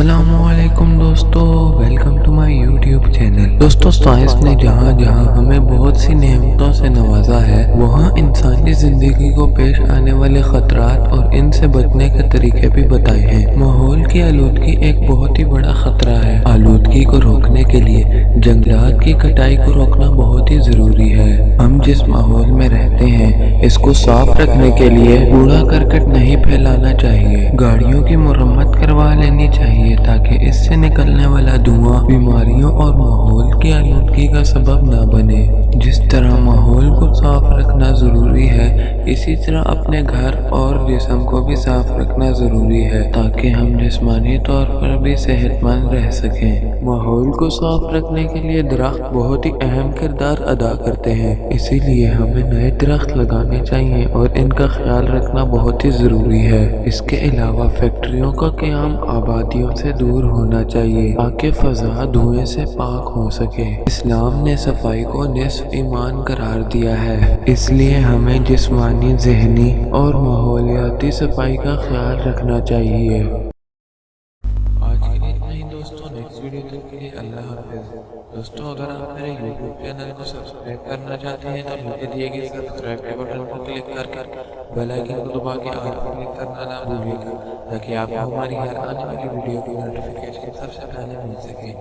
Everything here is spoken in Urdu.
السلام علیکم دوستو، welcome to my YouTube channel. دوستو، سائنس نے جہاں جہاں ہمیں بہت سی نعمتوں سے نوازا ہے، وہاں انسانی زندگی کو پیش آنے والے خطرات اور ان سے بچنے کے طریقے بھی بتائے ہیں۔ ماحول کی آلودگی ایک بہت ہی بڑا خطرہ ہے۔ آلودگی کو روکنے کے لیے جنگلات کی کٹائی کو روکنا بہت ہی ضروری ہے۔ ہم جس ماحول میں رہتے ہیں اس کو صاف رکھنے کے لیے کوڑا کرکٹ نہیں پھیلانا چاہیے۔ گاڑیوں کی مرمت کروا لینی چاہیے تاکہ اس سے نکلنے والا دھواں بیماریوں اور ماحول کی آلودگی کا سبب نہ بنے۔ جس طرح ماحول کو صاف رکھنا ضروری ہے، اسی طرح اپنے گھر اور جسم کو بھی صاف رکھنا ضروری ہے تاکہ ہم جسمانی طور پر بھی صحت مند رہ سکیں۔ ماحول کو صاف رکھنے کے لیے درخت بہت ہی اہم کردار ادا کرتے ہیں، اسی لیے ہمیں نئے درخت لگانے چاہیے اور ان کا خیال رکھنا بہت ہی ضروری ہے۔ اس کے علاوہ فیکٹریوں کا قیام آبادیوں سے دور ہونا چاہیے تاکہ فضا دھوئیں سے پاک ہو سکے۔ اسلام نے صفائی کو نصف ایمان قرار دیا ہے، اس لیے ہمیں جسمانی، ذہنی اور ماحولیاتی صفائی کا خیال رکھنا چاہیے۔ آج کے لیے اتنا ہی دوستوں، نیکسٹ ویڈیو تک کے لیے اللہ حافظ۔ دوستوں، اگر آپ میرے یوٹیوب چینل کو سبسکرائب کرنا چاہتے ہیں تو نیچے دیے گئے سبسکرائب کے بٹن پر کلک کر کے بیل آئیکن کو دبا کے آل پر کلک کرنا نہ بھولیے گا تاکہ آپ کو ہماری ہر آنے والی ویڈیو کی نوٹیفیکیشن سب سے پہلے مل سکے۔